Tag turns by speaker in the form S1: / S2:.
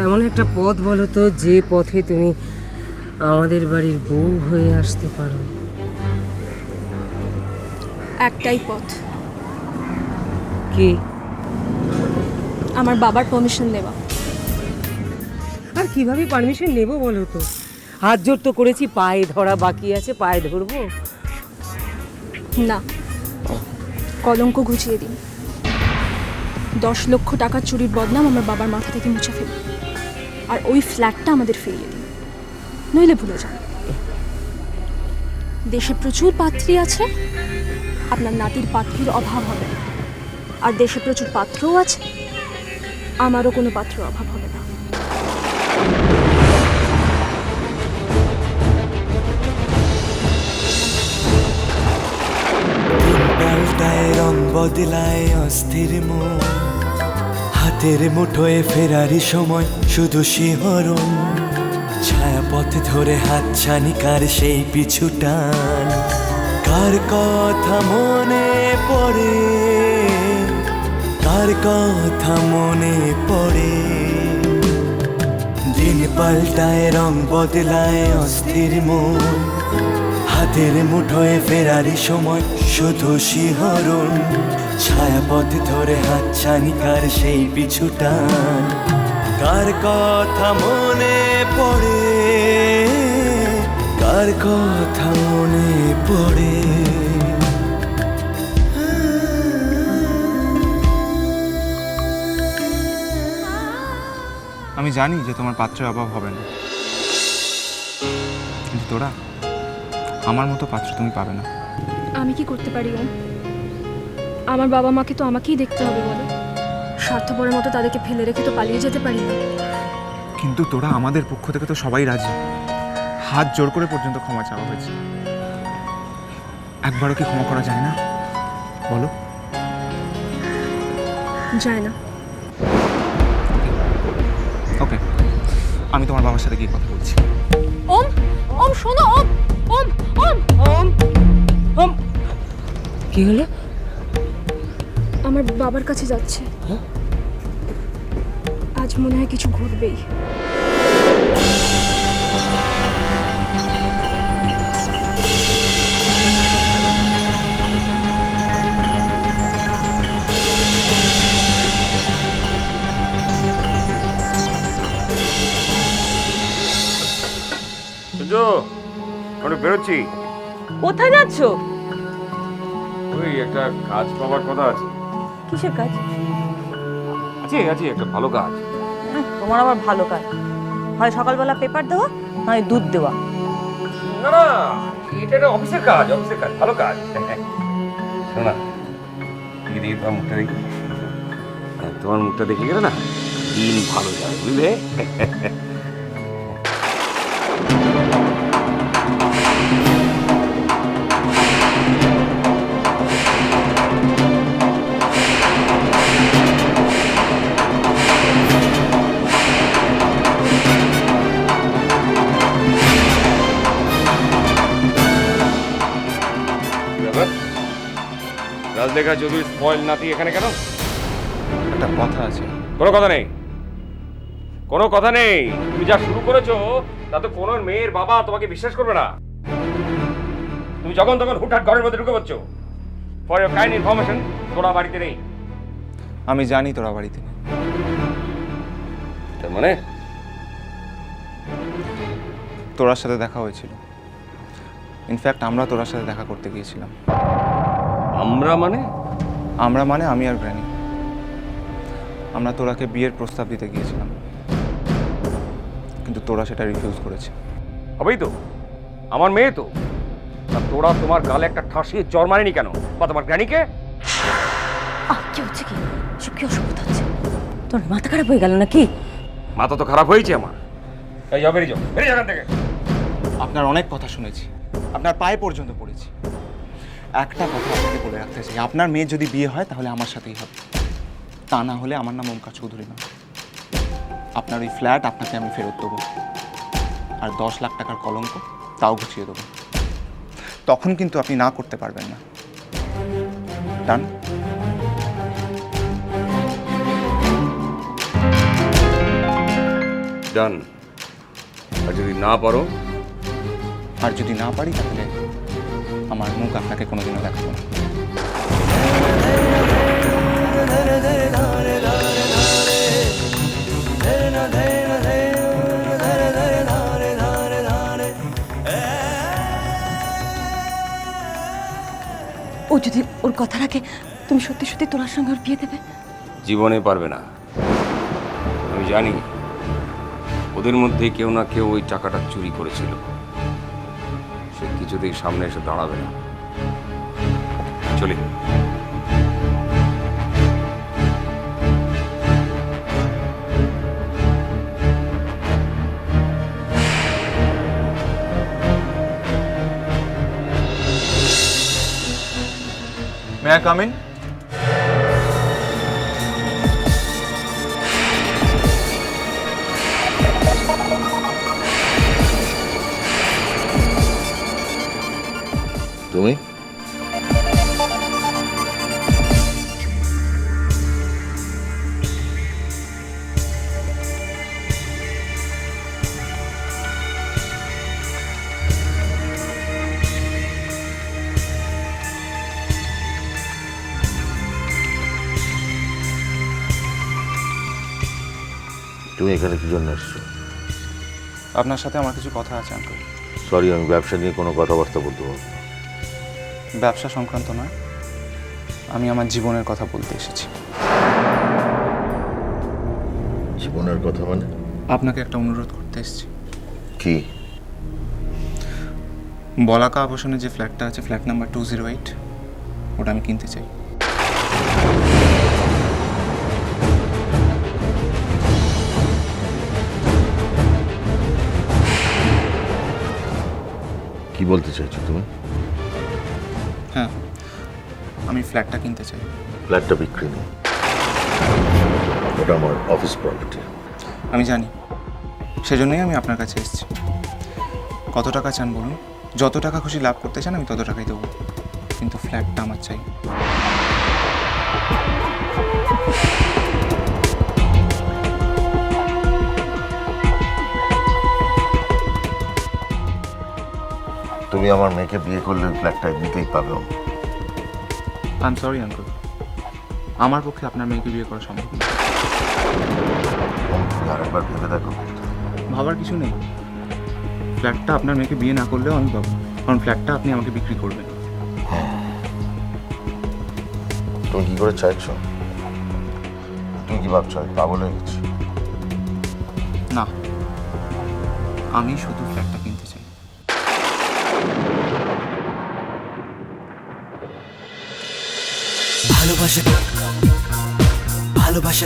S1: এমন একটা পথ বলো তো যে পথে তুমি আমাদের বাড়ির বউ হয়ে আসতে পারো।
S2: একটাই পথ,
S1: কি?
S2: আমার বাবার পারমিশন নেওয়া।
S1: আর কিভাবে পারমিশন নেব বলো তো? হাত জোর তো করেছি, পায়ে ধরা বাকি আছে, পায়ে ধরবো?
S2: না, কলঙ্ক ঘুচিয়ে দিন। 10 লক্ষ টাকা চুরির বদনাম আমার বাবার মাথা থেকে মুছে ফেলুন, আর ওই ফ্ল্যাটটা আমাদের ফিরিয়ে দিন, নইলে ভুলে যান। দেশে প্রচুর পাত্রী আছে, আপনার নাতির পাত্রীর অভাব হবে না। আর দেশে প্রচুর পাত্রও আছে, আমারও কোনো পাত্রের অভাব হবে না।
S3: পাল্টায় রং বদলায় অস্থির মন, হাতের মুঠোয় ফেরারি সময় শুধু শিহরণ, ছায়াপথ ধরে হাত ছানিকার সেই পিছু টান। কার কথা মনে পড়ে, কার কথা মনে পড়ে। দিন পাল্টায় রং বদলায় অস্থির মন, হাতের মুঠোয় ফেরারি সময় শুধু শিহরণ, ছায়াপথ ধরে হাত ছানিকার সেই পিছু টান। কার কথা মনে পড়ে, কার কথা মনে পড়ে।
S4: আমি জানি যে তোমার পাত্রের অভাব হবে না, কিন্তু তোরা আমার মতো পাত্র তুমি পাবে না।
S2: আমি কি করতে পারি ওম? আমার বাবা মাকে তো আমাকেই দেখতে হবে বলে। স্বার্থপরের মতো তাদেরকে ফেলে রেখে তো পালিয়ে যেতে পারি না।
S4: কিন্তু তোরা আমাদের পক্ষ থেকে তো সবাই রাজি, হাত জোর করে পর্যন্ত ক্ষমা চাওয়া হয়েছে। একবারও কি ক্ষমা করা যায় না বলো?
S2: যায় না।
S4: ওকে, আমি তোমার বাবার সাথে গিয়ে কথা বলছি।
S2: ওম, ওম শোনো, ওম, ওম, ওম,
S1: ওম, ওম, কি হলো?
S2: আমার বাবার কাছে যাচ্ছে। আজ মনে হয় কিছু ঘটবেই।
S5: আমি বেরোচ্ছি।
S6: কোথায় যাচ্ছ?
S5: ওই একটা কাজ পাওয়ার কথা আছে।
S6: কিসের কাজ?
S5: আছে একটা ভালো কাজ।
S6: তোমার আবার ভালো কাজ, হয় সকালবেলা পেপার দেওয়া, নয় দুধ দেওয়া।
S5: না না, এটা একটা অফিসের কাজ, ভালো কাজ। শোনা, দেখি তোমার মুখটা দেখি। তোমার মুখটা দেখে গেলে না দিন ভালো যায়, বুঝলে? রাজলেখা চৌধুরী স্পয়েল নাতি এখানে কেন?
S4: একটা কথা আছে।
S5: কোনো কথা নেই, কোনো কথা নেই। তুমি যা শুরু করেছো তাতে কোনো মেয়ের বাবা তোমাকে বিশ্বাস করবে না। তুমি যখন তখন হুটহাট ঘরের মধ্যে ঢুকে পড়ছো। ফর ইওর কাইন্ড ইনফরমেশন, তোরা বাড়িতে নেই।
S4: আমি জানি তোরা বাড়িতে নেই।
S5: তার মানে
S4: তোরার সাথে দেখা হয়েছিল। ইনফ্যাক্ট আমরা তোরার সাথে দেখা করতে গিয়েছিলাম।
S5: আমরা মানে?
S4: আমরা মানে আমি আর গ্র্যানি। আমরা তোরাকে বিয়ের প্রস্তাব দিতে গিয়েছিলাম, কিন্তু তোরা সেটা রিফিউজ করেছে।
S5: হবেই তো, আমার মেয়ে তো। তা তোরা তোমার গালে একটা ঠাসিয়ে চর মারেনি কেন? বা তোমার গ্র্যানিকে?
S6: কি হচ্ছে, কি সব কি অসুবিধা হচ্ছে? তোর মাথা খারাপ হয়ে গেল নাকি?
S5: মাথা তো খারাপ হয়েছে আমার। এই যাও, বেরিয়ে যাও, বেরিয়ে এখান থেকে।
S4: আপনার অনেক কথা শুনেছি, আপনার পায়ে পর্যন্ত পড়েছি। একটা কথা আপনাকে বলে রাখতে চাই, আপনার মেয়ের যদি বিয়ে হয় তাহলে আমার সাথেই হবে, তা না হলে আমার নাম ওমকার চৌধুরী না। আপনার ওই ফ্ল্যাট আপনাকে আমি ফেরত দেবো, আর 10 লাখ টাকার কলঙ্ক তাও ঘুচিয়ে দেবো। তখন কিন্তু আপনি না করতে পারবেন না। ডান?
S5: ডান। আর যদি না পারো?
S4: আর যদি না পারি তাহলে আমার মুখ আপনাকে কোনোদিনও দেখাবো না।
S6: ও যদি ওর কথা রাখে, তুমি সত্যি সত্যি তোলার সঙ্গে ওর বিয়ে দেবে?
S5: জীবনে পারবে না। আমি জানি ওদের মধ্যে কেউ না কেউ ওই টাকাটা চুরি করেছিল। সে কিছুতেই সামনে এসে দাঁড়াবে না। চলি।
S4: May I come in?
S7: তুমি? তুমি এখানে কি জন্য এসছো?
S4: আপনার সাথে আমার কিছু কথা আছে আঙ্কেল।
S7: সরি, আমি ব্যবসা নিয়ে কোনো কথাবার্তা বলতে পারবো না।
S4: ব্যবসা সংক্রান্ত নয়, আমি আমার জীবনের কথা বলতে এসেছি।
S7: জীবনের কথা মানে?
S4: আপনাকে একটা অনুরোধ করতে এসেছি।
S7: কি?
S4: বলাকা আবাসনে যে ফ্ল্যাটটা আছে, ফ্ল্যাট নাম্বার 208, ওটা আমি কিনতে চাই।
S7: কি বলতে চাইছো তুমি?
S4: হ্যাঁ, আমি ফ্ল্যাটটা কিনতে চাই।
S7: ফ্ল্যাটটা বিক্রি নেই, ওটা আমার অফিস প্রপার্টি।
S4: আমি জানি, সেজন্যই আমি আপনার কাছে এসেছি। কত টাকা চান বলুন? যত টাকা খুশি লাভ করতে চান আমি তত টাকাই দেবো, কিন্তু ফ্ল্যাটটা আমার চাই।
S7: তুমি আমার মেয়েকে বিয়ে করলে ওই ফ্ল্যাটটা এমনিতেই পাবে।
S4: আই এম সরি আঙ্কেল, আমার পক্ষে আপনার মেয়েকে বিয়ে করা সম্ভব না।
S7: তুমি আরেকবার ভেবে দেখো।
S4: ভাবার কিছু নেই, ফ্ল্যাটটা আপনার মেয়েকে বিয়ে না করলেও আমি পাবো, কারণ ফ্ল্যাটটা আপনি আমাকে বিক্রি করবেন।
S7: তুমি কি করে চাইছো? তুমি কি ভাবছো আমি পাগল হয়ে গেছি?
S4: না, আমি শুধু ফ্ল্যাটটা কিনতে চাই।
S3: ভালোবাসা ভালোবাসা